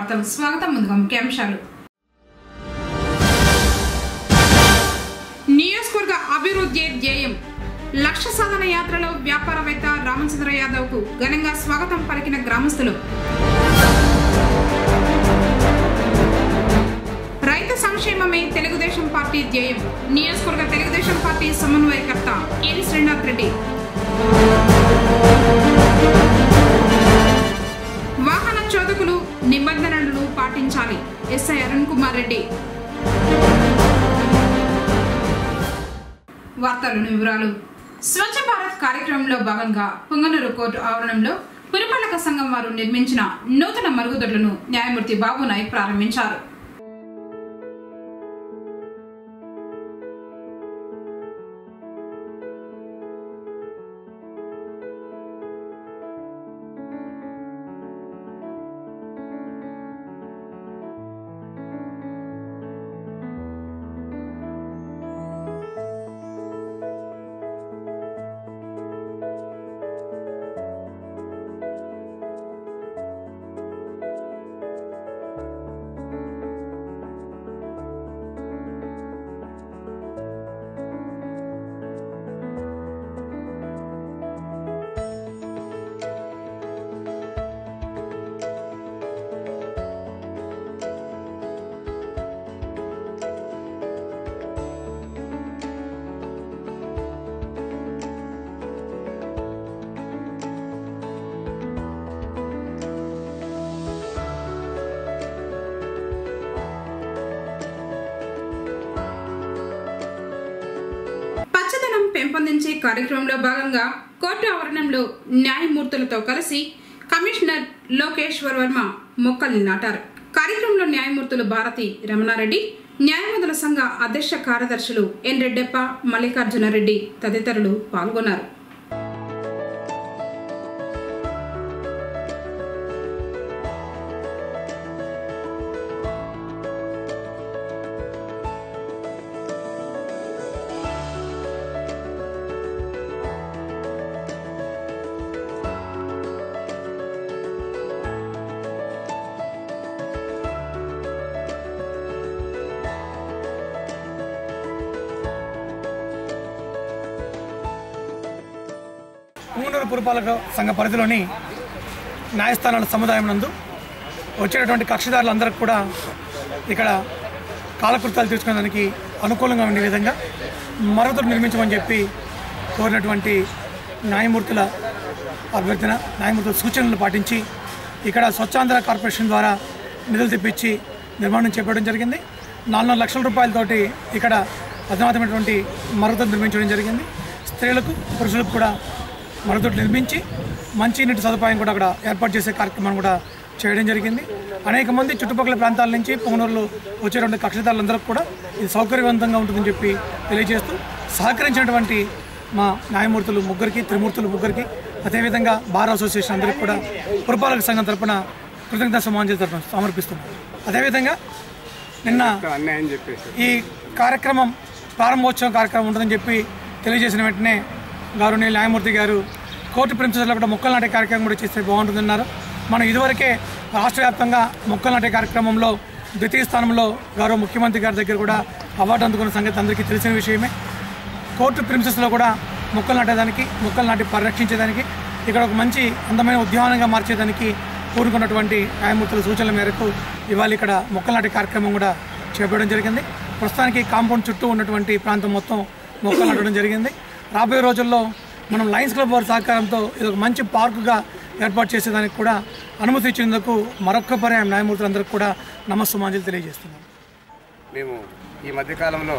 వార్తలకు స్వాగతం. ముందుగా ముఖ్యాంశాలు. నియోజకవర్గ అభివృద్ధి ధ్యేయం. లక్ష్య సాధన యాత్రలో వ్యాపారవేత్త రామచంద్ర యాదవ్ కు ఘనంగా స్వాగతం పలికిన గ్రామస్తులు. రైతు సంక్షేమమే తెలుగుదేశం పార్టీ ధ్యేయం. నియోజకవర్గ తెలుగుదేశం పార్టీ సమన్వయకర్త ఎన్ శ్రీనాథ్ రెడ్డి. వాహన చోదకులు నిబంధనలను పాటించాలి. ఎస్ఐ అరుణ్ కుమార్ రెడ్డి. వార్తలను వివరాలు. స్వచ్ఛ భారత్ కార్యక్రమంలో భాగంగా పుంగనూరు కోర్టు ఆవరణంలో పురపాలక సంఘం వారు నిర్మించిన నూతన మరుగుదొడ్లను న్యాయమూర్తి బాబు నాయక్ ప్రారంభించారు. పెంపొందించే కార్యక్రమంలో భాగంగా కోర్టు ఆవరణంలో న్యాయమూర్తులతో కలిసి కమిషనర్ లోకేశ్వర్ వర్మ మొక్కల్ని నాటారు. కార్యక్రమంలో న్యాయమూర్తులు భారతి రమణారెడ్డి, న్యాయవాదుల సంఘ అధ్యక్ష కార్యదర్శులు ఎన్ రెడ్డప్ప, మల్లికార్జున రెడ్డి తదితరులు పాల్గొన్నారు. పుంగనూరు పురపాలక సంఘ పరిధిలోని న్యాయస్థానాల సముదాయం నందు వచ్చేటటువంటి కక్షిదారులందరికీ కూడా ఇక్కడ కాలకృత్యాలు తీర్చుకోవడానికి అనుకూలంగా ఉండే విధంగా మరుగుదొడ్లు నిర్మించమని చెప్పి కోరినటువంటి న్యాయమూర్తుల అభ్యర్థన, న్యాయమూర్తుల సూచనలు పాటించి ఇక్కడ స్వచ్ఛాంధ్ర కార్పొరేషన్ ద్వారా నిధులు తెప్పించి నిర్మాణం చేపట్టడం జరిగింది. 4 లక్షల రూపాయలతోటి ఇక్కడ అధునాతమైనటువంటి మరుగుదొడ్లు నిర్మించడం జరిగింది. స్త్రీలకు పురుషులకు కూడా మరుగుదొడ్లు నిర్మించి మంచినీటి సదుపాయం కూడా అక్కడ ఏర్పాటు చేసే కార్యక్రమం కూడా చేయడం జరిగింది. అనేక మంది చుట్టుపక్కల ప్రాంతాల నుంచి పుంగనూరులో వచ్చేటువంటి కక్షిదారులందరికీ కూడా ఇది సౌకర్యవంతంగా ఉంటుందని చెప్పి తెలియజేస్తూ సహకరించినటువంటి మా న్యాయమూర్తులు ముగ్గురికి, త్రిమూర్తులు ముగ్గురికి, అదేవిధంగా బార్ అసోసియేషన్ అందరికీ కూడా పురపాలక సంఘం తరఫున కృతజ్ఞతా సమాజం సమర్పిస్తున్నాం. అదేవిధంగా నిన్న ఈ కార్యక్రమం ప్రారంభోత్సవం కార్యక్రమం ఉంటుందని చెప్పి తెలియజేసిన వెంటనే గౌరవనీయ న్యాయమూర్తి గారు కోర్టు ప్రిన్సిపల్స్లో కూడా మొక్కలు నాటే కార్యక్రమం కూడా చేస్తే బాగుంటుందన్నారు. మనం ఇదివరకే రాష్ట్ర వ్యాప్తంగా మొక్కలు నాటే కార్యక్రమంలో ద్వితీయ స్థానంలో గౌరవ ముఖ్యమంత్రి గారి దగ్గర కూడా అవార్డు అందుకున్న సంగతి అందరికీ తెలిసిన విషయమే. కోర్టు ప్రిన్సిపల్స్లో కూడా మొక్కలు నాటేదానికి, మొక్కలు నాటి పరిరక్షించేదానికి, ఇక్కడ ఒక మంచి అందమైన ఉద్యానంగా మార్చేదానికి కోరుకున్నటువంటి న్యాయమూర్తుల సూచనల మేరకు ఇవాళ ఇక్కడ మొక్కలు నాటే కార్యక్రమం కూడా చేపట్టడం జరిగింది. ప్రస్తుతానికి కాంపౌండ్ చుట్టూ ఉన్నటువంటి ప్రాంతం మొత్తం మొక్కలు నాటడం జరిగింది. రాబోయే రోజుల్లో మనం లయన్స్ క్లబ్ వారి సహకారంతో ఇది ఒక మంచి పార్కుగా ఏర్పాటు చేసేదానికి కూడా అనుమతి ఇచ్చేందుకు మరొక్క పర్యాయం న్యాయమూర్తులందరికీ కూడా నమస్సుమాంజలి తెలియజేస్తున్నాం. మేము ఈ మధ్యకాలంలో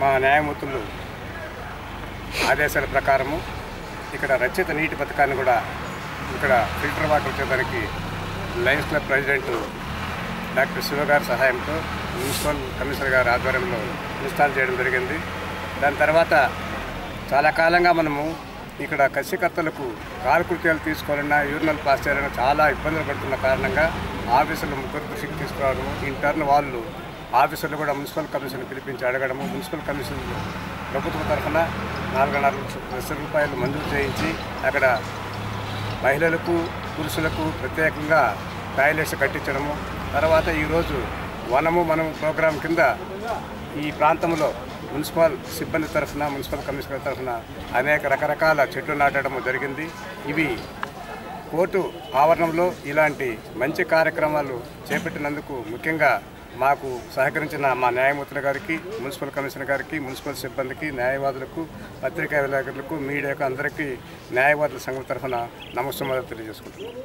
మా న్యాయమూర్తులు ఆదేశాల ప్రకారము ఇక్కడ రక్షిత నీటి పథకాన్ని కూడా ఇక్కడ ఫిల్టర్ వాటర్ వచ్చేదానికి Lions club president doctor Shiva గారి సహాయంతో మున్సిపల్ కమిషనర్ గారి ఆధ్వర్యంలో ఇన్స్టాల్ చేయడం జరిగింది. దాని తర్వాత చాలా కాలంగా మనము ఇక్కడ కృషికర్తలకు కాలకృత్యాలు తీసుకోవాలన్నా, యూరినల్ పాస్ చేయాలన్నా చాలా ఇబ్బందులు పడుతున్న కారణంగా ఆఫీసులు ముగ్గురు దృష్టికి తీసుకురావడము, ఇంటర్న్ వాళ్ళు ఆఫీసర్లు కూడా మున్సిపల్ కమిషన్ పిలిపించి అడగడము, మున్సిపల్ కమిషన్ ప్రభుత్వం తరఫున 4.5 లక్షల రూపాయలు మంజూరు చేయించి అక్కడ మహిళలకు పురుషులకు ప్రత్యేకంగా టాయిలెట్స్ కట్టించడము, తర్వాత ఈరోజు వనము మనము ప్రోగ్రాం కింద ఈ ప్రాంతంలో మున్సిపల్ సిబ్బంది తరఫున మున్సిపల్ కమిషనర్ తరఫున అనేక రకరకాల చెట్లు నాటడం జరిగింది. ఇవి కోర్టు ఆవరణంలో ఇలాంటి మంచి కార్యక్రమాలు చేపట్టినందుకు ముఖ్యంగా మాకు సహకరించిన మా న్యాయమూర్తుల గారికి, మున్సిపల్ కమిషనర్ గారికి, మున్సిపల్ సిబ్బందికి, న్యాయవాదులకు, పత్రికా విలేకరులకు, మీడియాకు అందరికీ న్యాయవాదుల సంఘం తరఫున నమస్కారాలు తెలియజేసుకుంటున్నాను.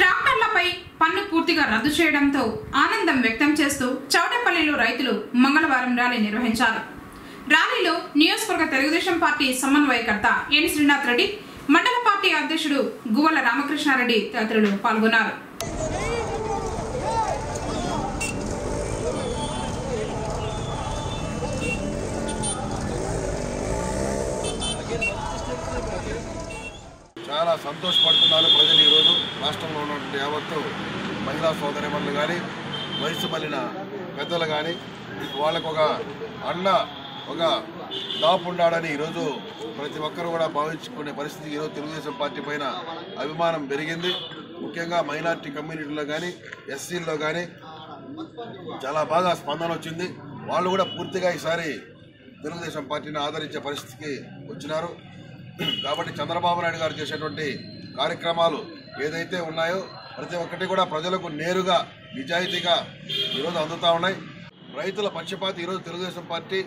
ట్రాక్టర్లపై పన్ను పూర్తిగా రద్దు చేయడంతో ఆనందం వ్యక్తం చేస్తూ చౌటపల్లిలో రైతులు మంగళవారం ర్యాలీ నిర్వహించారు. ర్యాలీలో నియోజకవర్గ తెలుగుదేశం పార్టీ సమన్వయకర్త ఎన్ శ్రీనాథ్ రెడ్డి, మండల పార్టీ అధ్యక్షుడు గువ్వల రామకృష్ణారెడ్డి తదితరులు పాల్గొన్నారు. చాలా సంతోషపడుతున్నారు ప్రజలు. ఈరోజు రాష్ట్రంలో ఉన్నటువంటి యావత్తు మహిళా సోదరిమణులు కానీ, వయసు మళ్ళిన పెద్దలు కానీ, వాళ్ళకు ఒక అన్న, ఒక దాపు ఉండాలని ఈరోజు ప్రతి ఒక్కరు కూడా భావించుకునే పరిస్థితి ఈరోజు తెలుగుదేశం పార్టీ పైన అభిమానం పెరిగింది. ముఖ్యంగా మైనార్టీ కమ్యూనిటీలో కానీ, ఎస్సీల్లో కానీ చాలా బాగా స్పందన వచ్చింది. వాళ్ళు కూడా పూర్తిగా ఈసారి తెలుగుదేశం పార్టీని ఆదరించే పరిస్థితికి వచ్చినారు. కాబట్టి చంద్రబాబు నాయుడు గారు చేసేటువంటి కార్యక్రమాలు ఏదైతే ఉన్నాయో ప్రతి ఒక్కటి కూడా ప్రజలకు నేరుగా నిజాయితీగా ఈరోజు అందుతూ ఉన్నాయి. రైతుల పక్షపాతి ఈరోజు తెలుగుదేశం పార్టీ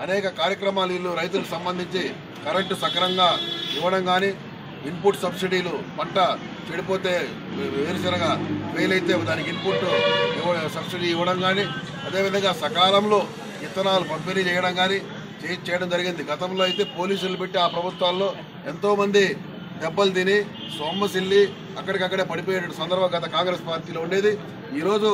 అనేక కార్యక్రమాలు వీళ్ళు రైతులకు సంబంధించి కరెంటు సక్రమంగా ఇవ్వడం కానీ, ఇన్పుట్ సబ్సిడీలు, పంట చెడిపోతే వేరుశనగ ఫెయిల్ అయితే దానికి ఇన్పుట్ సబ్సిడీ ఇవ్వడం కానీ, అదేవిధంగా సకాలంలో విత్తనాలు పంపిణీ చేయడం కానీ చేయడం జరిగింది. గతంలో అయితే పోలీసులు పెట్టి ఆ ప్రభుత్వాల్లో ఎంతోమంది దెబ్బలు తిని సొమ్మసిల్లి అక్కడికక్కడే పడిపోయే సందర్భం గత కాంగ్రెస్ పార్టీలో ఉండేది. ఈరోజు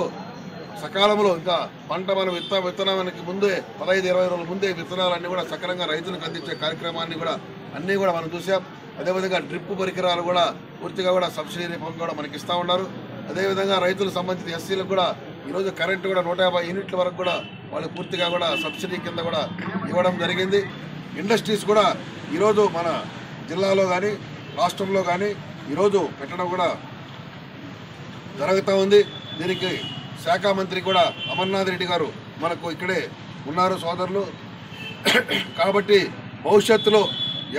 సకాలంలో ఇంకా పంట మనం విత్తనానికి ముందే 15-20 రోజుల ముందే విత్తనాలన్నీ కూడా సక్రమంగా రైతులకు అందించే కార్యక్రమాన్ని కూడా అన్నీ కూడా మనం చూసాం. అదేవిధంగా డ్రిప్ పరికరాలు కూడా పూర్తిగా కూడా సబ్సిడీ రూపంలో కూడా మనకి ఇస్తూ ఉన్నారు. అదేవిధంగా రైతులకు సంబంధించిన ఎస్సీలకు కూడా ఈరోజు కరెంటు కూడా 150 యూనిట్ల వరకు కూడా వాళ్ళు పూర్తిగా కూడా సబ్సిడీ కింద కూడా ఇవ్వడం జరిగింది. ఇండస్ట్రీస్ కూడా ఈరోజు మన జిల్లాలో కానీ రాష్ట్రంలో కానీ ఈరోజు పెట్టడం కూడా జరుగుతూ ఉంది. దీనికి శాఖ మంత్రి కూడా అమర్నాథ్ రెడ్డి గారు మనకు ఇక్కడే ఉన్నారు సోదరులు. కాబట్టి భవిష్యత్తులో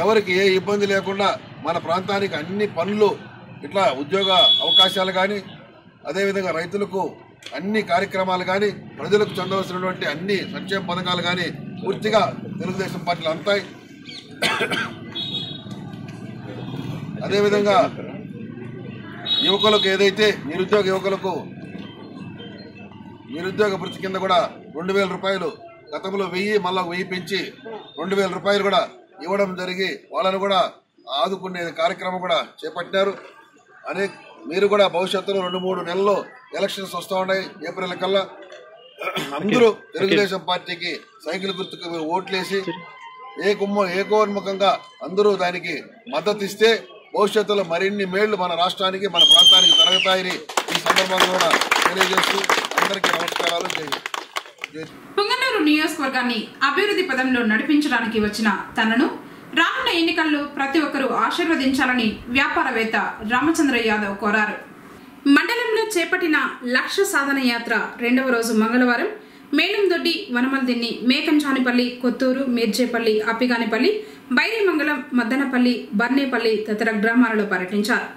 ఎవరికి ఏ ఇబ్బంది లేకుండా మన ప్రాంతానికి అన్ని పనులు ఇట్లా ఉద్యోగ అవకాశాలు కానీ, అదేవిధంగా రైతులకు అన్ని కార్యక్రమాలు కానీ, ప్రజలకు చెందవలసినటువంటి అన్ని సంక్షేమ పథకాలు కానీ పూర్తిగా తెలుగుదేశం పార్టీలు అంతాయి. అదేవిధంగా యువకులకు ఏదైతే నిరుద్యోగ యువకులకు నిరుద్యోగ భృతి కింద కూడా 2000 రూపాయలు, గతంలో 1000 మళ్ళా 1000 పెంచి 2000 రూపాయలు కూడా ఇవ్వడం జరిగి వాళ్ళను కూడా ఆదుకునే కార్యక్రమం కూడా చేపట్టారు. మీరు కూడా భవిష్యత్తులో 2-3 నెలల్లో ఎలక్షన్స్ వస్తూ ఉన్నాయి. ఏప్రిల్ కల్లా అందరూ తెలుగుదేశం పార్టీకి సైకిల్ గుర్తుకు మీరు ఓట్లేసి ఏకోన్ముఖంగా అందరూ దానికి మద్దతు ఇస్తే భవిష్యత్తులో మరిన్ని మేళ్లు మన రాష్ట్రానికి, మన ప్రాంతానికి జరుగుతాయని ఈ సందర్భంగా కూడా తెలియజేస్తూ అందరికీ నమస్కారాలు. పుంగనూరు నియోజకవర్గాన్ని అభివృద్ధి పదంలో నడిపించడానికి వచ్చిన తనను రానున్న ఎన్నికల్లో ప్రతి ఒక్కరూ ఆశీర్వదించాలని వ్యాపారవేత్త రామచంద్ర యాదవ్ కోరారు. మండలంలో చేపట్టిన లక్ష్య సాధన యాత్ర 2వ రోజు మంగళవారం మేలందొడ్డి, వనమల్దిన్ని, మేకంచానిపల్లి, కొత్తూరు, మేర్జేపల్లి, అప్పిగానిపల్లి, బైరిమంగళం, మద్దనపల్లి, బర్నేపల్లి తదితర గ్రామాలలో పర్యటించారు.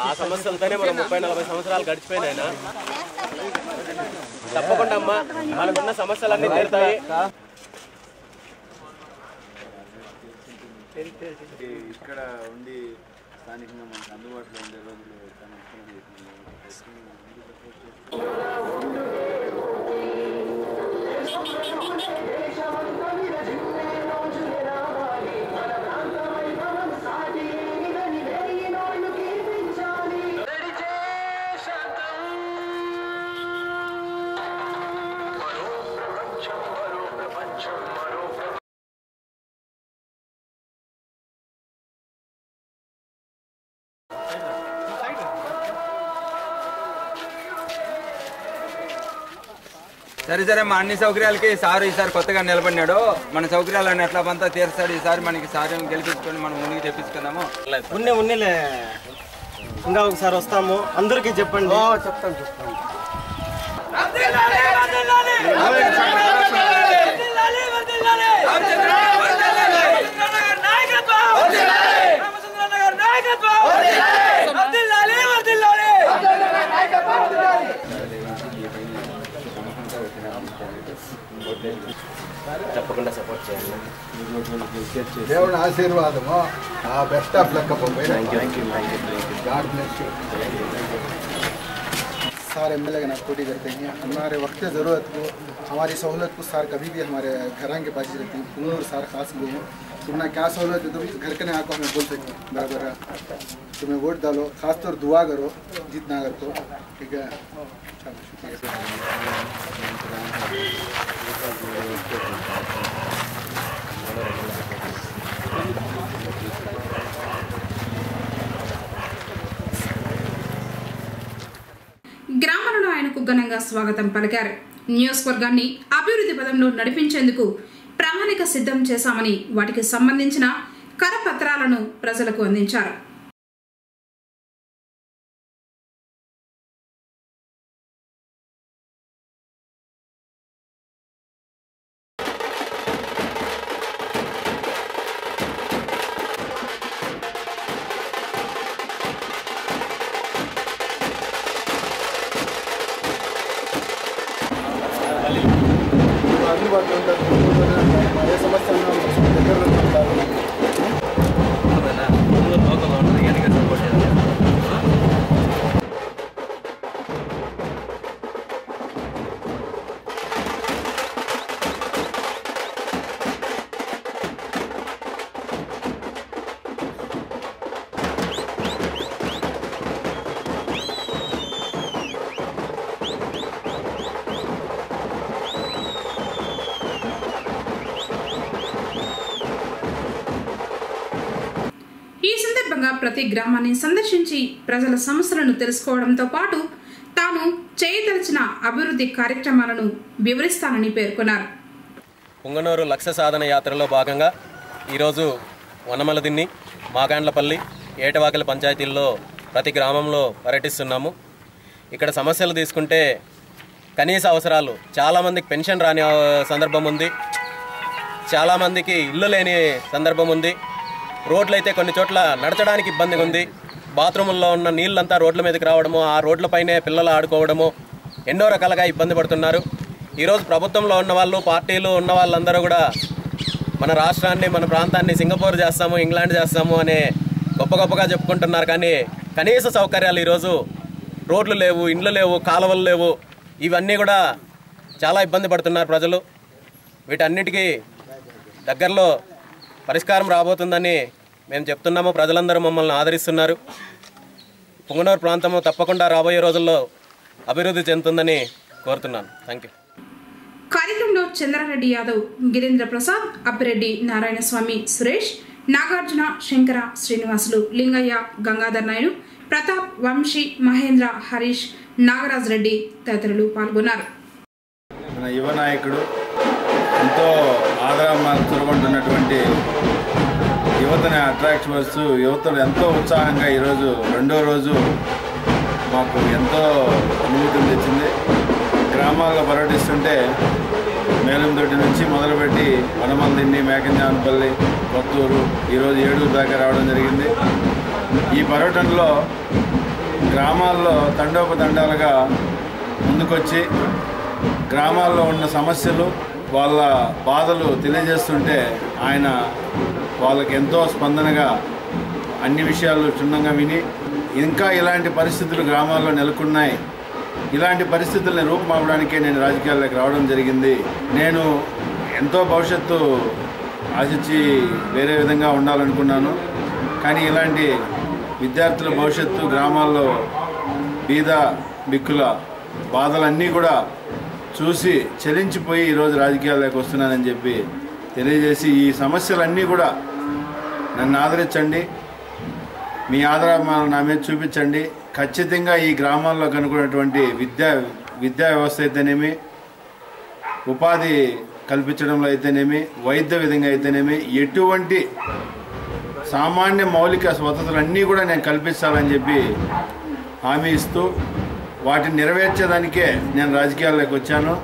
ఆ సమస్యలతోనే మనం 30-40 సంవత్సరాలు గడిచిపోయినాయినా తప్పకుండా అమ్మా మనకున్న సమస్యలన్నీ తీరుతాయి. ఇక్కడ ఉండి స్థానికంగా మనకు అందుబాటులో ఉండే రోజులు సరే మా అన్ని సౌకర్యాలకి సారు ఈసారి కొత్తగా నిలబడినాడు. మన సౌకర్యాలను ఎట్లా పంతా తీరుస్తాడు. ఈసారి మనకి సార్ గెలిపించుకొని మనం ముందుకు తెప్పించుకున్నాము. ఉన్నిలే ఇంకా ఒకసారి వస్తాము. అందరికీ చెప్పండి. చెప్తాను. తప్పకుండా సపోర్ట్ చేయండి. దేవుని ఆశీర్వాదము. Best of luck. सारे एमएलए का कोटी करते हैं. हमारे वक्त ज़रूरत को हमारी सहूलत को सार कभी भी हमारे घर के पास रहती है. पुंगनूर सार खास गए हैं. तुम्हें क्या सहूलत है तुम घर के आको हमें बोल सकते बराबर है. तुम्हें वोट डालो. खासतौर दुआ करो जितना अगर को. ठीक है. గ్రామాలలో ఆయనకు ఘనంగా స్వాగతం పలికారు. నియోజకవర్గాన్ని అభివృద్ధి పదంలో నడిపించేందుకు ప్రణాళిక సిద్ధం చేశామని వాటికి సంబంధించిన కరపత్రాలను ప్రజలకు అందించారు. हमारे समस्या ప్రతి గ్రామాన్ని సందర్శించి ప్రజల సమస్యలను తెలుసుకోవడంతో పాటు తాను చేయదలిచిన అభివృద్ధి కార్యక్రమాలను వివరిస్తానని పేర్కొన్నారు. పుంగనూరు లక్ష్య సాధన యాత్రలో భాగంగా ఈరోజు వనమలదిన్ని, మాగాండ్లపల్లి, ఏటవాకలి పంచాయతీల్లో ప్రతి గ్రామంలో పర్యటిస్తున్నాము. ఇక్కడ సమస్యలు తీసుకుంటే కనీస అవసరాలు, చాలామందికి పెన్షన్ రాని సందర్భం ఉంది, చాలామందికి ఇల్లు లేని సందర్భం ఉంది, రోడ్లు అయితే కొన్ని చోట్ల నడచడానికి ఇబ్బందిగా ఉంది, బాత్రూముల్లో ఉన్న నీళ్ళంతా రోడ్ల మీదకి రావడము, ఆ రోడ్లపైనే పిల్లలు ఆడుకోవడము, ఎన్నో రకాలుగా ఇబ్బంది పడుతున్నారు. ఈరోజు ప్రభుత్వంలో ఉన్న వాళ్ళు, పార్టీలు ఉన్న వాళ్ళందరూ కూడా మన రాష్ట్రాన్ని, మన ప్రాంతాన్ని సింగపూర్ చేస్తాము, ఇంగ్లాండ్ చేస్తాము అనే గొప్పగా చెప్పుకుంటున్నారు. కానీ కనీస సౌకర్యాలు ఈరోజు రోడ్లు లేవు, ఇండ్లు లేవు, కాలువలు లేవు. ఇవన్నీ కూడా చాలా ఇబ్బంది పడుతున్నారు ప్రజలు. వీటన్నిటికీ దగ్గరలో పరిష్కారం రాబోతుందని మేము చెప్తున్నాము. ప్రజలందరూ మమ్మల్ని ఆదరిస్తున్నారు. పుంగనూరు ప్రాంతము తప్పకుండా రాబోయే రోజుల్లో అభివృద్ధి చెందుతుందని కోరుతున్నాను. Thank you. కార్యక్రమంలో చంద్రారెడ్డి యాదవ్, గిరీంద్ర ప్రసాద్, అప్పిరెడ్డి నారాయణస్వామి, సురేష్, నాగార్జున, శంకర, శ్రీనివాసులు, లింగయ్య, గంగాధర్ నాయుడు, ప్రతాప్, వంశీ, మహేంద్ర, హరీష్, నాగరాజ్ రెడ్డి తదితరులు పాల్గొన్నారు. మన యువ నాయకుడు, ఎంతో ఆదరణ చొరగొంటున్నటువంటి యువతని అట్రాక్ట్ చేస్తూ యువతలు ఎంతో ఉత్సాహంగా ఈరోజు రెండో రోజు మాకు ఎంతో అనుభూతిని తెచ్చింది. గ్రామాల్లో పర్యటిస్తుంటే మేలందొడ్డి నుంచి మొదలుపెట్టి వనమలదిన్ని, మేకంజానపల్లి, కొత్తూరు, ఈరోజు ఏడూరు దాకా రావడం జరిగింది. ఈ పర్యటనలో గ్రామాల్లో తండోపతండాలుగా ముందుకొచ్చి గ్రామాల్లో ఉన్న సమస్యలు, వాళ్ళ బాధలు తెలియజేస్తుంటే ఆయన వాళ్ళకి ఎంతో స్పందనగా అన్ని విషయాలు క్షుణ్ణంగా విని, ఇంకా ఇలాంటి పరిస్థితులు గ్రామాల్లో నెలకొన్నాయి, ఇలాంటి పరిస్థితుల్ని రూపుమాపడానికే నేను రాజకీయాల్లోకి రావడం జరిగింది. నేను ఎంతో భవిష్యత్తు ఆశించి వేరే విధంగా ఉండాలనుకున్నాను. కానీ ఇలాంటి విద్యార్థుల భవిష్యత్తు, గ్రామాల్లో బీద బిక్కుల బాధలన్నీ కూడా చూసి చలించిపోయి ఈరోజు రాజకీయాల్లోకి వస్తున్నానని చెప్పి తెలియజేసి, ఈ సమస్యలన్నీ కూడా నన్ను ఆదరించండి, మీ ఆదరణ నా మీద చూపించండి. ఖచ్చితంగా ఈ గ్రామాల్లో కనుక్కున్నటువంటి విద్యా వ్యవస్థ అయితేనేమి, ఉపాధి కల్పించడంలో అయితేనేమి, వైద్య విధంగా అయితేనేమి, ఎటువంటి సామాన్య మౌలిక వసతులన్నీ కూడా నేను కల్పించాలని చెప్పి హామీ ఇస్తూ వాటిని నెరవేర్చేదానికే నేను రాజకీయాల్లోకి వచ్చాను.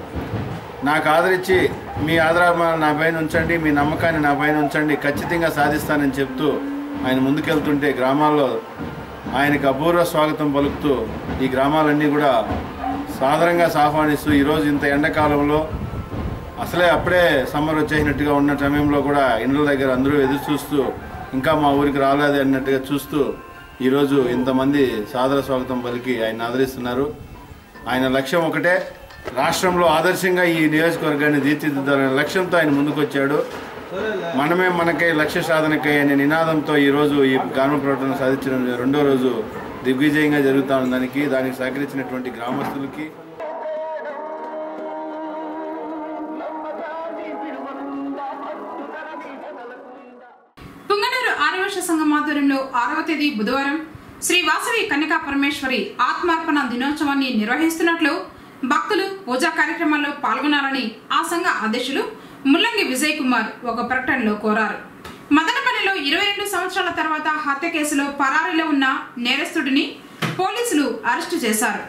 నాకు ఆదరించి మీ ఆదరాభిమానాలు నా పైన ఉంచండి, మీ నమ్మకాన్ని నా పైన ఉంచండి, ఖచ్చితంగా సాధిస్తానని చెప్తూ ఆయన ముందుకెళ్తుంటే గ్రామాల్లో ఆయనకు అపూర్వ స్వాగతం పలుకుతూ ఈ గ్రామాలన్నీ కూడా సాదరంగా ఆహ్వానిస్తూ ఈరోజు ఇంత ఎండాకాలంలో అసలే అప్పుడే సమ్మర్ వచ్చేసినట్టుగా ఉన్న సమయంలో కూడా ఇండ్ల దగ్గర అందరూ ఎదురు చూస్తూ ఇంకా మా ఊరికి రాలేదు అన్నట్టుగా చూస్తూ ఈరోజు ఇంతమంది సాదర స్వాగతం పలికి ఆయన ఆదరిస్తున్నారు. ఆయన లక్ష్యం ఒకటే, రాష్ట్రంలో ఆదర్శంగా ఈ నియోజకవర్గాన్ని తీర్చిదిద్దాలనే లక్ష్యంతో ఆయన ముందుకొచ్చాడు. మనమే మనకై లక్ష్య సాధనకై అనే నినాదంతో ఈరోజు ఈ గ్రామ ప్రకటన సాధించిన రెండో రోజు దిగ్విజయంగా జరుగుతూ ఉందానికి దానికి సహకరించినటువంటి గ్రామస్తులకి పుంగనూరు ఆర్యవైశ్య సంఘం ఆధ్వర్యంలో 6వ తేదీ బుధవారం శ్రీ వాసవి కన్యకా పరమేశ్వరి ఆత్మార్పణ దినోత్సవాన్ని నిర్వహిస్తున్నట్లు భక్తులు పూజా కార్యక్రమాల్లో పాల్గొనాలని ఆ సంఘ అధ్యక్షులు ముల్లంగి విజయ్ కుమార్ ఒక ప్రకటనలో కోరారు. మదనపల్లిలో 22 సంవత్సరాల తర్వాత హత్య కేసులో పరారీలో ఉన్న నేరస్తుడిని పోలీసులు అరెస్టు చేశారు.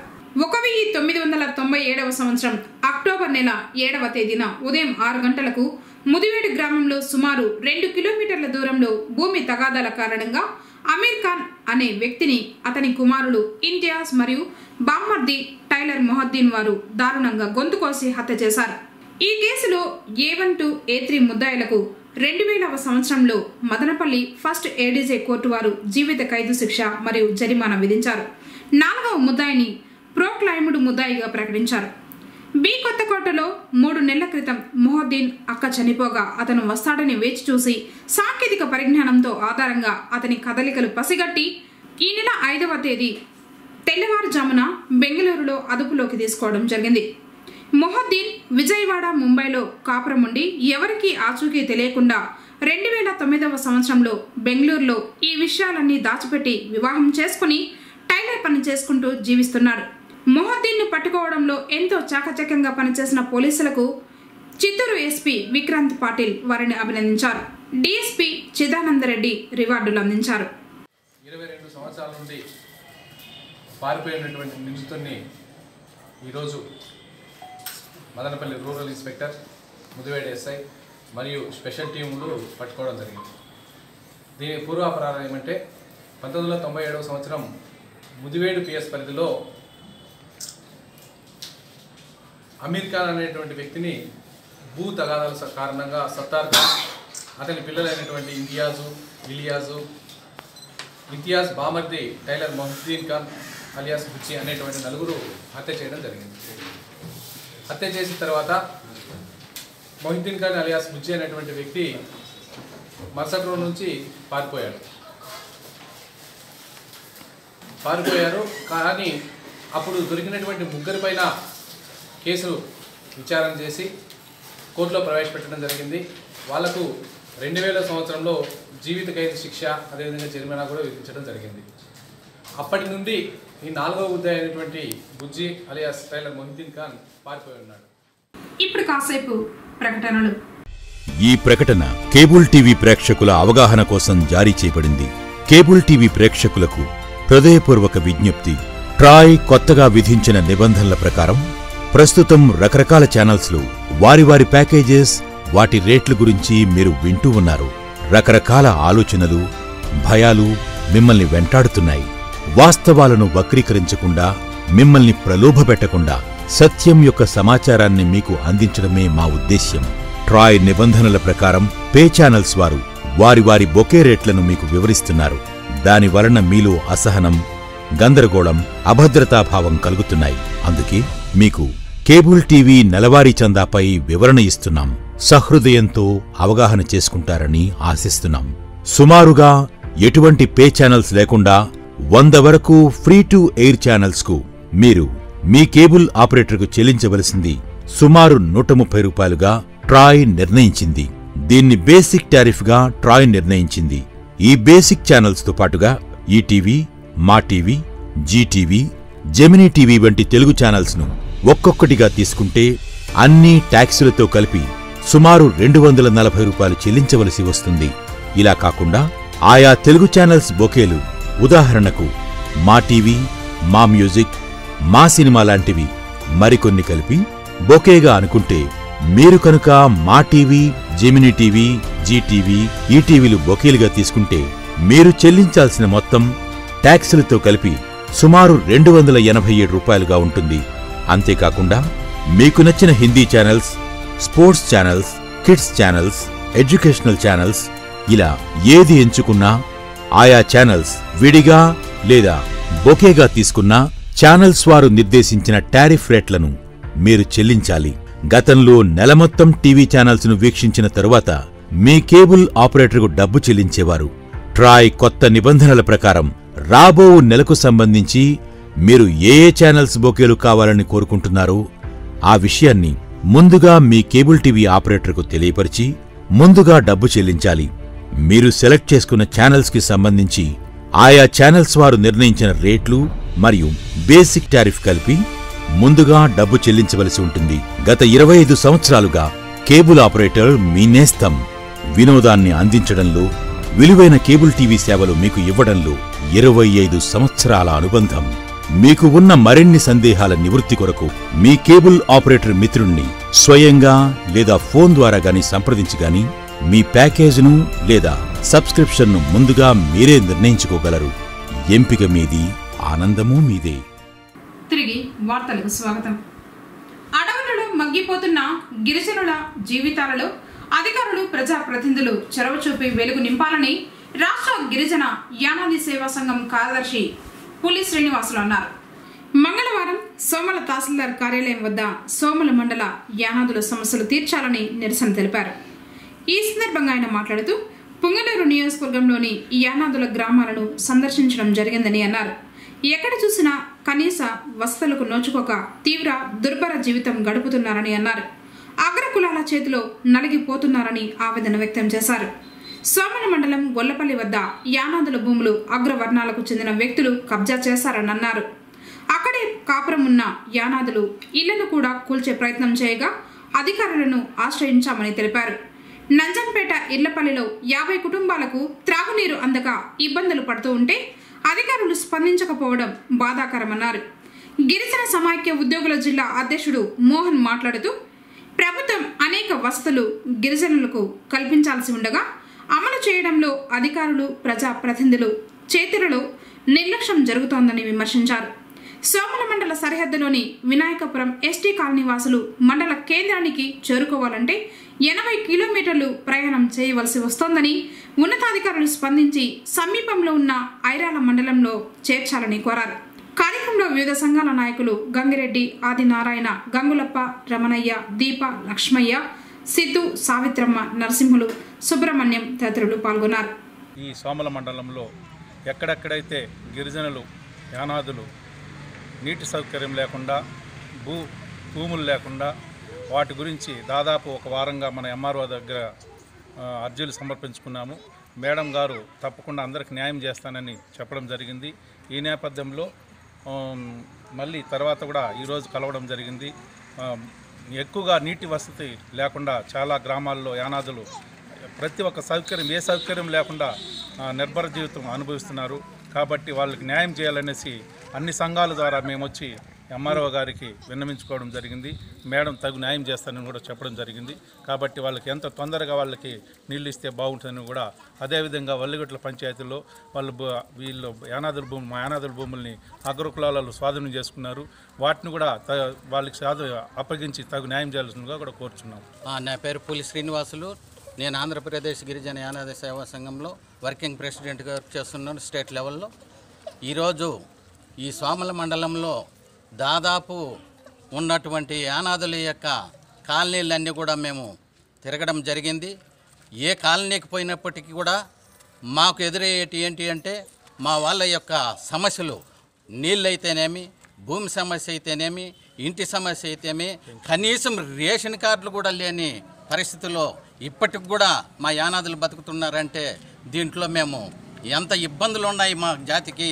1997వ సంవత్సరం అక్టోబర్ నెల 7వ తేదీన ఉదయం 6 గంటలకు ముదివేడు గ్రామంలో సుమారు 2 కిలోమీటర్ల దూరంలో భూమి తగాదాల కారణంగా అమీర్ ఖాన్ అనే వ్యక్తిని అతని కుమారులు ఇంతియాజ్ మరియు బామ్మర్ది టైలర్ మొహద్దీన్ వారు దారుణంగా గొంతు కోసి హత్య చేశారు. ఈ కేసులో A1 to A3 ముద్దాయిలకు 2000వ సంవత్సరంలో మదనపల్లి ఫస్ట్ ఏడీజే కోర్టు వారు జీవిత ఖైదు శిక్ష మరియు జరిమానా విధించారు. 4వ ముద్దాయిని ప్రోక్లైమ్డ్ ముద్దాయిగా ప్రకటించారు. బి కొత్తకోటలో 3 నెలల క్రితం మొహద్దీన్ అక్క చనిపోగా అతను వస్తాడని వేచి చూసి సాంకేతిక పరిజ్ఞానంతో ఆధారంగా అతని కదలికలు పసిగట్టి ఈ నెల 5వ తేదీ తెల్లవారుజామున బెంగళూరులో అదుపులోకి తీసుకోవడం జరిగింది. మొహద్దీన్ విజయవాడ, ముంబైలో కాపురం ఉండి ఎవరికీ ఆచూకీ తెలియకుండా 2009వ సంవత్సరంలో బెంగళూరులో ఈ విషయాలన్నీ దాచిపెట్టి వివాహం చేసుకుని టైలర్ పని చేసుకుంటూ జీవిస్తున్నాడు. మొహద్దీన్ను పట్టుకోవడంలో ఎంతో చాకచక్యంగా పనిచేసిన పోలీసులకు చిత్తూరు ఎస్పీ విక్రాంత్ పాటిల్ వారిని అభినందించారు. డిఎస్పీ చిదానందరెడ్డి రివార్డులు అందించారు. 22 సంవత్సరాల నుండి పారిపోయినటువంటి నిందితుడిని ఈరోజు Madanapalle rural inspector, Mudivedu SI మరియు స్పెషల్ టీములు పట్టుకోవడం జరిగింది. దీని పూర్వాపరాధం ఏమంటే 1997వ సంవత్సరం ముదివేడు పిఎస్ పరిధిలో అమీర్ ఖాన్ అనేటువంటి వ్యక్తిని భూ తగాదాల కారణంగా సత్తార్ ఖాన్, అతని పిల్లలైనటువంటి ఇంతియాజ్ బామర్ది టైలర్ మొహద్దీన్ ఖాన్ అలియాస్ బుచ్చి అనేటువంటి 4 హత్య చేయడం జరిగింది. హత్య చేసిన తర్వాత మొహద్దీన్ ఖాన్ అలియాస్ బుచ్చి అనేటువంటి వ్యక్తి మరుసటి రోజు నుంచి పారిపోయారు. కానీ అప్పుడు దొరికినటువంటి 3 పైన కేసు విచారణ చేసి కోర్టులో ప్రవేశపెట్టడం జరిగింది. వాళ్లకు 2000 సంవత్సరంలో జీవిత ఖైదు శిక్ష అదేవిధంగా జరిమానా కూడా విధించడం జరిగింది. అప్పటి నుండి ఈ 4వ ముద్దాయి అయినటువంటి బుజ్జి అలియాస్ టైలర్ మొహద్దీన్ ఖాన్ పారిపోయి ఉన్నాడు. ఇప్పుడు కాసేపు ప్రకటనలు. ఈ ప్రకటన కేబుల్ టీవీ ప్రేక్షకుల అవగాహన కోసం జారీ చేయబడింది. కేబుల్ టీవీ ప్రేక్షకులకు హృదయపూర్వక విజ్ఞప్తి. ట్రాయ్ కొత్తగా విధించిన నిబంధనల ప్రకారం ప్రస్తుతం రకరకాల ఛానల్స్లో వారి ప్యాకేజెస్, వాటి రేట్ల గురించి మీరు వింటూ ఉన్నారు. రకరకాల ఆలోచనలు, భయాలు మిమ్మల్ని వెంటాడుతున్నాయి. వాస్తవాలను వక్రీకరించకుండా, మిమ్మల్ని ప్రలోభపెట్టకుండా సత్యం యొక్క సమాచారాన్ని మీకు అందించడమే మా ఉద్దేశ్యం. ట్రాయ్ నిబంధనల ప్రకారం పే ఛానల్స్ వారు వారి బొకే రేట్లను మీకు వివరిస్తున్నారు. దానివలన మీలో అసహనం, గందరగోళం, అభద్రతాభావం కలుగుతున్నాయి. అందుకే మీకు కేబుల్ టీవీ నెలవారీ చందాపై వివరణ ఇస్తున్నాం. సహృదయంతో అవగాహన చేసుకుంటారని ఆశిస్తున్నాం. సుమారుగా ఎటువంటి పే ఛానల్స్ లేకుండా 100 వరకు ఫ్రీ టు ఎయిర్ ఛానల్స్కు మీరు మీ కేబుల్ ఆపరేటర్కు చెల్లించవలసింది సుమారు 130 రూపాయలుగా ట్రాయ్ నిర్ణయించింది. దీన్ని బేసిక్ టారిఫ్గా ట్రాయ్ నిర్ణయించింది. ఈ బేసిక్ ఛానల్స్తో పాటుగా ఈటీవీ, మా టీవీ, జీటీవీ, జెమినీ టీవీ వంటి తెలుగు ఛానల్స్ను ఒక్కొక్కటిగా తీసుకుంటే అన్ని ట్యాక్సులతో కలిపి సుమారు 240 రూపాయలు చెల్లించవలసి వస్తుంది. ఇలా కాకుండా ఆయా తెలుగు ఛానల్స్ బొకేలు, ఉదాహరణకు మా టీవీ, మా మ్యూజిక్, మా సినిమా లాంటివి మరికొన్ని కలిపి బొకేగా అనుకుంటే మీరు కనుక మా టీవీ, జెమినీ టీవీ, జీటీవీ, ఈటీవీలు బొకేలుగా తీసుకుంటే మీరు చెల్లించాల్సిన మొత్తం ట్యాక్సులతో కలిపి సుమారు 287 రూపాయలుగా ఉంటుంది. అంతేకాకుండా మీకు నచ్చిన Hindi channels, sports channels, kids channels, educational channels ఇలా ఏది ఎంచుకున్నా ఆయా ఛానల్స్ విడిగా లేదా బొకేగా తీసుకున్నా ఛానల్స్ వారు నిర్దేశించిన టారిఫ్ రేట్లను మీరు చెల్లించాలి. గతంలో నెల మొత్తం టీవీ ఛానల్స్ను వీక్షించిన తరువాత మీ కేబుల్ ఆపరేటర్కు డబ్బు చెల్లించేవారు. ట్రాయ్ కొత్త నిబంధనల ప్రకారం రాబో నెలకు సంబంధించి మీరు ఏ ఛానల్స్ బొకేలు కావాలని కోరుకుంటున్నారో ఆ విషయాన్ని ముందుగా మీ కేబుల్ టీవీ ఆపరేటర్కు తెలియపరిచి ముందుగా డబ్బు చెల్లించాలి. మీరు సెలెక్ట్ చేసుకున్న ఛానల్స్కి సంబంధించి ఆయా ఛానల్స్ వారు నిర్ణయించిన రేట్లు మరియు బేసిక్ టారిఫ్ కలిపి ముందుగా డబ్బు చెల్లించవలసి ఉంటుంది. గత 25 సంవత్సరాలుగా కేబుల్ ఆపరేటర్ మీ నేస్తం. వినోదాన్ని అందించడంలో, విలువైన కేబుల్ టీవీ సేవలు మీకు ఇవ్వడంలో 25 సంవత్సరాల అనుబంధం. మీకు ఉన్న మరిన్ని సందేహాల నివృత్తి కొరకు మీ కేబుల్ ఆపరేటర్ మిత్రుణ్ణి స్వయంగా లేదా ఫోన్ ద్వారా గాని సంప్రదించి గాని మీ ప్యాకేజీను లేదా సబ్స్క్రిప్షన్ను ముందుగా మీరే నిర్ణయించుకోగలరు. ఎంపిక మీది, ఆనందమూ మీదే. తిరిగి వార్తలకు స్వాగతం. అడవులలో మగ్గిపోతున్న గిరిజనుల జీవితాలలో అధికారులు, ప్రజాప్రతినిధులు చొరవ చూపి వెలుగు నింపాలని రాష్ట్ర గిరిజన యానాది సేవా సంఘం కార్యదర్శి పులి శ్రీనివాసులు అన్నారు. మంగళవారం సోమల తహసీల్దార్ కార్యాలయం వద్ద సోమల మండల యానాదుల సమస్యలు తీర్చాలని నిరసన తెలిపారు. ఈ సందర్భంగా ఆయన మాట్లాడుతూ పుంగనూరు నియోజకవర్గంలోని యానాదుల గ్రామాలను సందర్శించడం జరిగిందని అన్నారు. ఎక్కడ చూసినా కనీస వసతులకు నోచుకోక తీవ్ర దుర్భర జీవితం గడుపుతున్నారని అన్నారు. అగ్రకులాల చేతిలో నలిగిపోతున్నారని ఆవేదన వ్యక్తం చేశారు. సోమల మండలం గొల్లపల్లి వద్ద యానాదుల భూములు అగ్రవర్ణాలకు చెందిన వ్యక్తులు కబ్జా చేశారని అన్నారు. అక్కడే కాపురం ఉన్న యానాదులు ఇళ్లను కూడా కూల్చే ప్రయత్నం చేయగా అధికారులను ఆశ్రయించామని తెలిపారు. నంజంపేట ఇళ్లపల్లిలో 50 కుటుంబాలకు త్రాగునీరు అందక ఇబ్బందులు పడుతూ ఉంటే అధికారులు స్పందించకపోవడం బాధాకరమన్నారు. గిరిజన సమాఖ్య ఉద్యోగుల జిల్లా అధ్యక్షుడు మోహన్ మాట్లాడుతూ ప్రభుత్వం అనేక వసతులు గిరిజనులకు కల్పించాల్సి ఉండగా అమలు చేయడంలో అధికారులు, ప్రజాప్రతినిధులు చేతులలో నిర్లక్ష్యం జరుగుతోందని విమర్శించారు. సోమల మండల సరిహద్దులోని వినాయకపురం ఎస్టీ కాలనీ వాసులు మండల కేంద్రానికి చేరుకోవాలంటే 80 కిలోమీటర్లు ప్రయాణం చేయవలసి వస్తోందని ఉన్నతాధికారులు స్పందించి సమీపంలో ఉన్న ఐరాల మండలంలో చేర్చాలని కోరారు. కార్యక్రమంలో వివిధ సంఘాల నాయకులు గంగిరెడ్డి, ఆదినారాయణ, గంగులప్ప, రమణయ్య, దీప, లక్ష్మయ్య, సిద్ధు, సావిత్రమ్మ, నరసింహులు, సుబ్రహ్మణ్యం తదితరులు పాల్గొన్నారు. ఈ సోమల మండలంలో ఎక్కడెక్కడైతే గిరిజనులు, యానాదులు నీటి సౌకర్యం లేకుండా, భూములు లేకుండా వాటి గురించి దాదాపు ఒక వారంగా మన ఎంఆర్ఓ దగ్గర అర్జీలు సమర్పించుకున్నాము. మేడం గారు తప్పకుండా అందరికి న్యాయం చేస్తానని చెప్పడం జరిగింది. ఈ నేపథ్యంలో మళ్ళీ తర్వాత కూడా ఈరోజు కలవడం జరిగింది. ఎక్కువగా నీటి వసతి లేకుండా చాలా గ్రామాల్లో యానాదులు ప్రతి ఒక్క సౌకర్యం, ఏ సౌకర్యం లేకుండా నిర్భర జీవితం అనుభవిస్తున్నారు. కాబట్టి వాళ్ళకి న్యాయం చేయాలనేసి అన్ని సంఘాల ద్వారా మేము వచ్చి ఎంఆర్ఓ గారికి విన్నవించుకోవడం జరిగింది. మేడం తగు న్యాయం చేస్తానని కూడా చెప్పడం జరిగింది. కాబట్టి వాళ్ళకి ఎంత తొందరగా వాళ్ళకి నీళ్ళు ఇస్తే బాగుంటుందని కూడా, అదేవిధంగా వల్లిగొట్ల పంచాయతీలో వీళ్ళు మా యానాదుల భూముల్ని అగ్రకులాలు స్వాధీనం చేసుకున్నారు. వాటిని కూడా వాళ్ళకి అప్పగించి తగు న్యాయం చేయాల్సిందిగా కూడా కోరుచున్నాం. నా పేరు పులి శ్రీనివాసులు. నేను ఆంధ్రప్రదేశ్ గిరిజన యానాది సేవా సంఘంలో వర్కింగ్ ప్రెసిడెంట్గా చేస్తున్నాను స్టేట్ లెవెల్లో. ఈరోజు ఈ సోమల మండలంలో దాదాపు ఉన్నటువంటి యానాదుల యొక్క కాలనీలన్నీ కూడా మేము తిరగడం జరిగింది. ఏ కాలనీకి పోయినప్పటికీ కూడా మాకు ఎదురయ్యేటి ఏంటి అంటే మా వాళ్ళ యొక్క సమస్యలు, నీళ్ళు అయితేనేమి, భూమి సమస్య అయితేనేమి, ఇంటి సమస్య అయితేనేమి, కనీసం రేషన్ కార్డులు కూడా లేని పరిస్థితుల్లో ఇప్పటికి కూడా మా యానాదులు బతుకుతున్నారంటే దీంట్లో మేము ఎంత ఇబ్బందులు ఉన్నాయి మా జాతికి.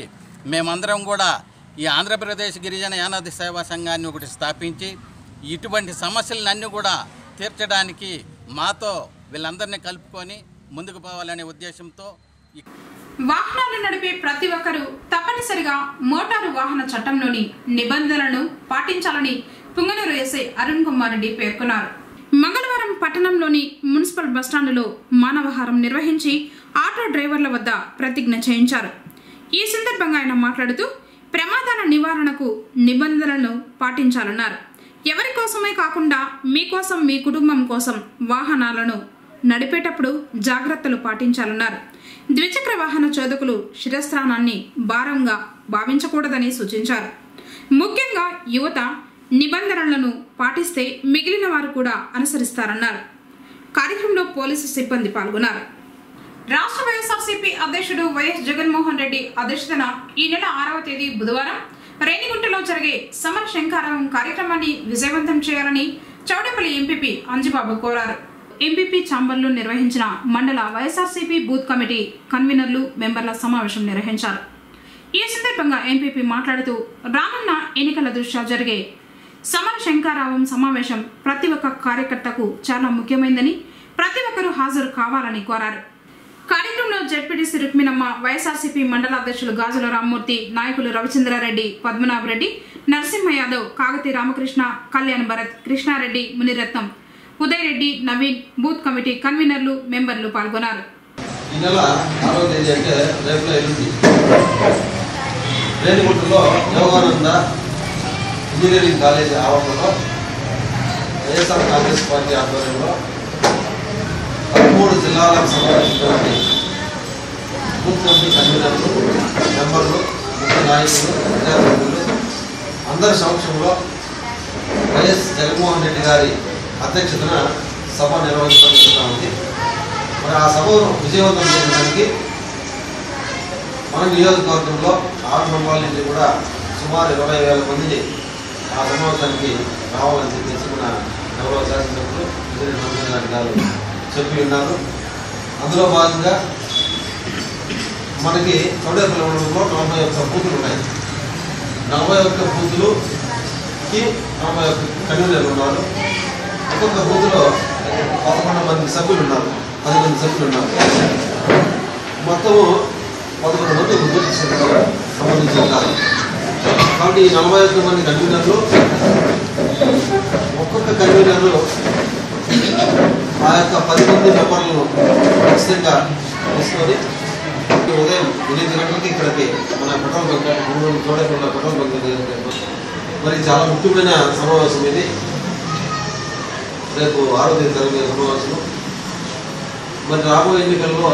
మేమందరం కూడా ఈ ఆంధ్రప్రదేశ్ గిరిజన యానాది సేవా సంఘాన్ని ఒకటి స్థాపించి ఇటువంటి సమస్యలన్నీ కూడా తీర్చడానికి మాతో వీళ్ళందరినీ కలుపుకొని ముందుకు పోవాలనే ఉద్దేశంతో వాహనాలు నడిపే ప్రతి ఒక్కరూ తప్పనిసరిగా మోటారు వాహన చట్టంలోని నిబంధనలను పాటించాలని పుంగనూరు ఎస్ఐ అరుణ్ కుమార్ రెడ్డి పేర్కొన్నారు. మంగళవారం పట్టణంలోని మున్సిపల్ బస్టాండులో మానవహారం నిర్వహించి ఆటో డ్రైవర్ల వద్ద ప్రతిజ్ఞ చేయించారు. ఈ సందర్భంగా ఆయన మాట్లాడుతూ ప్రమాదాల నివారణకు నిబంధనలను పాటించాలన్నారు. ఎవరి కోసమే కాకుండా మీకోసం, మీ కుటుంబం కోసం వాహనాలను నడిపేటప్పుడు జాగ్రత్తలు పాటించాలన్నారు. ద్విచక్ర వాహన చోదకులు శిరస్త్రాణాన్ని భారంగా భావించకూడదని సూచించారు. ముఖ్యంగా యువత నిబంధనలను పాటిస్తే మిగిలిన వారు కూడా అనుసరిస్తారన్నారు. కార్యక్రమంలో పోలీసు సిబ్బంది పాల్గొన్నారు. రాష్ట్ర వైఎస్ఆర్సీపీ అధ్యక్షుడు వైఎస్ జగన్మోహన్ రెడ్డి అధ్యక్షతన ఈ నెల 6వ తేదీ బుధవారం రేణిగుంటలో జరిగే సమర శంఖారావం కార్యక్రమాన్ని విజయవంతం చేయాలని చౌడేపల్లి ఎంపీపీ అంజిబాబు కోరారు. ఎంపీపీ ఛాంబర్లో నిర్వహించిన మండల వైఎస్ఆర్సీపీ బూత్ కమిటీ కన్వీనర్లు, మెంబర్ల సమావేశం నిర్వహించారు. ఈ సందర్భంగా ఎంపీపీ మాట్లాడుతూ రానున్న ఎన్నికల దృష్ట్యా జరిగే సమర శంఖారావం సమావేశం ప్రతి ఒక్క కార్యకర్తకు చాలా ముఖ్యమైనదని, ప్రతి ఒక్కరూ హాజరు కావాలని కోరారు. కార్యక్రమంలో జెడ్పీటీసీ రుక్మిణమ్మ, వైఎస్ఆర్సీపీ మండల అధ్యక్షులు గాజుల రామ్మూర్తి, నాయకులు రవిచంద్రారెడ్డి, పద్మనాభరెడ్డి, నరసింహ యాదవ్, కాగతి రామకృష్ణ, కళ్యాణ్ భరత్, కృష్ణారెడ్డి, మునిరత్నం, ఉదయ్ రెడ్డి, నవీన్, బూత్ కమిటీ కన్వీనర్లు, మెంబర్లు పాల్గొన్నారు. ఈ నెల 6వ తేదీ అంటే రేపు ఎల్లుండి రేణిగుంటలో యోగానంద ఇంజనీరింగ్ కాలేజీ ఆవరణలో వైఎస్ఆర్ కాంగ్రెస్ పార్టీ ఆధ్వర్యంలో 13 జిల్లాలకు సంబంధించినటువంటి బూత్ కమిటీ కన్వీనర్లు, మెంబర్లు, ముఖ్య నాయకులు, ప్రజాప్రతినిధులు అందరి సమక్షంలో వైఎస్ జగన్మోహన్ రెడ్డి గారి అధ్యక్షతన సభ నిర్వహించడం జరుగుతూ ఉంది. మరి ఆ సభను విజయవంతం చేయడానికి మన నియోజకవర్గంలో 6 మండలాల నుంచి కూడా సుమారు 20,000 మందిని ఆ సమావేశానికి రావాలని చెప్పేసి మన గౌరవ శాసనసభ్యులు ఇంజనీర్ నరసింహారెడ్డి గారు చెప్పి ఉన్నారు. అందులో భాగంగా మనకి చౌడేపల్లి మండలంలో 41 బూతులు ఉన్నాయి. 41 బూతులుకి 41 కన్వీనర్లు ఉన్నారు. ఒక్కొక్క బూత్లో 11 మంది సభ్యులు ఉన్నారు, 10 మంది సభ్యులు ఉన్నారు. మొత్తము 11 మంది బూత్ సంబంధించి ఉంటారు. కాబట్టి ఈ 41 మంది కన్వీనర్లు, ఒక్కొక్క కన్వీనర్లు ఆ యొక్క 10 మంది మెంబర్లను ఖచ్చితంగా తీసుకొని ఉదయం 8 గంటలకి ఇక్కడికి మన petrol bunk Chodepalli petrol bunk మరి చాలా ముఖ్యమైన సమావేశం ఇది. రేపు 6వ తేదీ జరిగే సమావేశం. మరి రాబోయే ఎన్నికల్లో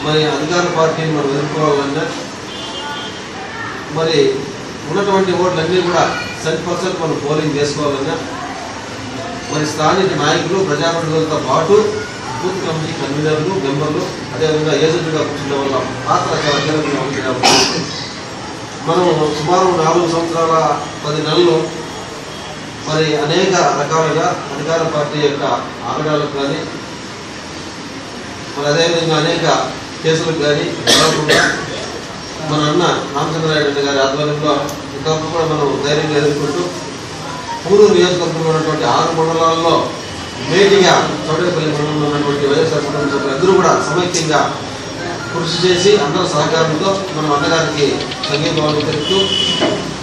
మరి అధికార పార్టీని మనం ఎదుర్కోవాలన్నా మరి ఉన్నటువంటి ఓట్లన్నీ కూడా 100% మనం పోలింగ్ చేసుకోవాలన్నా మరి స్థానిక నాయకులు, ప్రజాప్రతినిధులతో పాటు బూత్ కమిటీ కన్వీనర్లు, మెంబర్లు, అదేవిధంగా ఏజెంట్గా కూర్చున్న వాళ్ళ పాత్ర చాలా కీలకంగా ఉంది. కాబట్టి మనం సుమారు 4 సంవత్సరాల 10 నెలలు మరి అనేక రకాలుగా అధికార పార్టీ యొక్క ఆగడాలకు కానీ మరి అదేవిధంగా అనేక కేసులకు కానీ మన అన్న రామచంద్రారెడ్డి గారి ఆధ్వర్యంలో ఇంతవరకు కూడా మనం ధైర్యంగా ఎదుర్కొంటూ పూర్వ నియోజకవర్గంలో ఉన్నటువంటి 6 మండలాల్లో మేటిగా చౌడేపల్లి మండలంలో ఉన్నటువంటి వైఎస్ఆర్ కుటుంబ సభ్యులందరూ కూడా సమైక్యంగా కృషి చేసి అందరూ సహకారంతో మనం అన్నగారికి సంఘీభావం తెలుపుతూ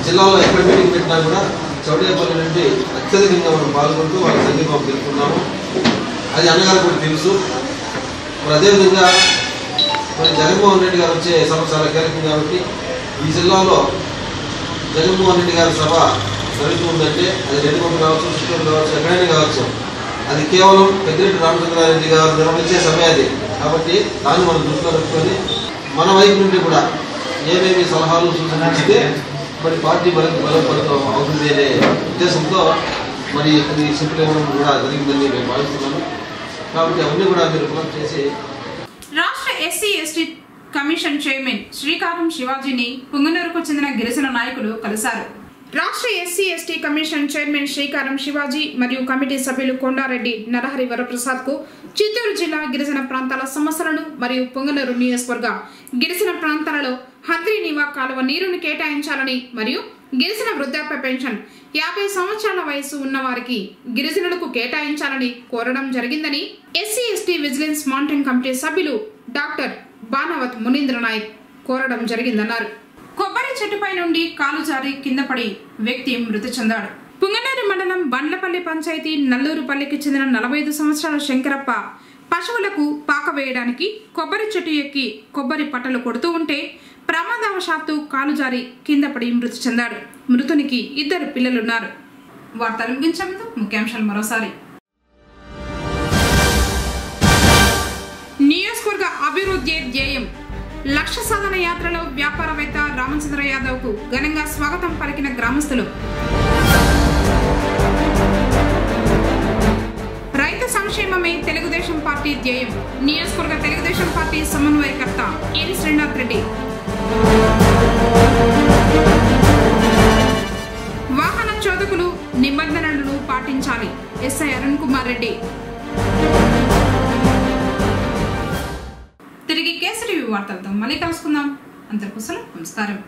జిల్లాలో ఎక్కడ మీటింగ్ పెట్టినా కూడా చౌడేపల్లి నుండి అత్యధికంగా మనం పాల్గొంటూ వాళ్ళ సంఘీభావం తెలుపుకున్నాము. అది అన్నగారు కూడా తెలుసు. మరి అదేవిధంగా మరి జగన్మోహన్ రెడ్డి గారు వచ్చే సభ చాలా కీలకం కాబట్టి ఈ జిల్లాలో జగన్మోహన్ రెడ్డి గారి సభ జరుగుతుందంటే అది రేణిగుంట కావచ్చు, చిత్తూరు కావచ్చు, ఎక్కడైనా కావచ్చు, అది కేవలం పెద్దిరెడ్డి రామచంద్రారెడ్డి గారు నిర్వహించే సభ అది. కాబట్టి దాన్ని మనం దృష్టిలో పెట్టుకొని మన వైపు నుండి కూడా ఏమేమి సలహాలు సూచనలు ఇస్తే మరి పార్టీ మనకి బలపడతాం అవుతుంది అనే ఉద్దేశంతో మరి కొన్ని సింపుల్ ఇవ్వడం కూడా జరిగిందని మేము భావిస్తున్నాము. కాబట్టి అవన్నీ కూడా మీరు ఫోన్ చేసి రాష్ట్ర ఎస్సీ ఎస్టీ కమిషన్ చైర్మన్ శ్రీకారం శివాజీని పుంగనూరుకు చెందిన గిరిజన నాయకులు కలిశారు. రాష్ట్ర ఎస్సీ ఎస్టీ కమిషన్ చైర్మన్ శ్రీకారం శివాజీ మరియు కమిటీ సభ్యులు కొండారెడ్డి నరహరి వరప్రసాద్ కు చిత్తూరు జిల్లా గిరిజన ప్రాంతాల సమస్యలను మరియు పొంగనూరు నియోజకవర్గ గిరిజన ప్రాంతాలలో హంద్రీనీవా కాలువ నీరును కేటాయించాలని మరియు గిరిజన వృద్ధాప్య పెన్షన్ 50 సంవత్సరాల వయసు ఉన్న వారికి గిరిజనులకు కేటాయించాలని కోరడం జరిగిందని SC ST vigilance monitoring committee సభ్యులు డాక్టర్ బానవత్ మునీంద్ర నాయక్ కోరడం జరిగిందన్నారు. కొబ్బరి చెట్టుపై నుండి కాలు జారి కింద పడి వ్యక్తి మృతి చెందాడు. పుంగనూరు మండలం బండ్లపల్లి పంచాయతీ నల్లూరుపల్లికి చెందిన 45 సంవత్సరాల శంకరప్ప పశువులకు పాక వేయడానికి కొబ్బరి చెట్టు ఎక్కి కొబ్బరి పట్టలు కొడుతూ ఉంటే ప్రమాదవశాత్తు కాలు జారి కింద పడి మృతి చెందాడు. మృతునికి 2 పిల్లలున్నారు. వార్తలు ముగించే ముందు ముఖ్యాంశాలు మరోసారి. నియోజకవర్గ అభివృద్ధి ధ్యేయం. లక్ష్య సాధన యాత్రలో వ్యాపారవేత్త రామచంద్ర యాదవ్ కు ఘనంగా స్వాగతం పలికిన గ్రామస్తులు. రైతు సంక్షేమమే తెలుగుదేశం పార్టీ ధ్యేయం. నియోజకవర్గ తెలుగుదేశం పార్టీ సమన్వయకర్త ఏరి శ్రీనాథ్ రెడ్డి. వాహన చోదకులు నిబంధనలను పాటించాలి. ఎస్ఐ అరుణ్ కుమార్ రెడ్డి. తిరిగి కేసరి వార్తలతో మళ్ళీ కలుసుకుందాం. అందరికీ నమస్కారం.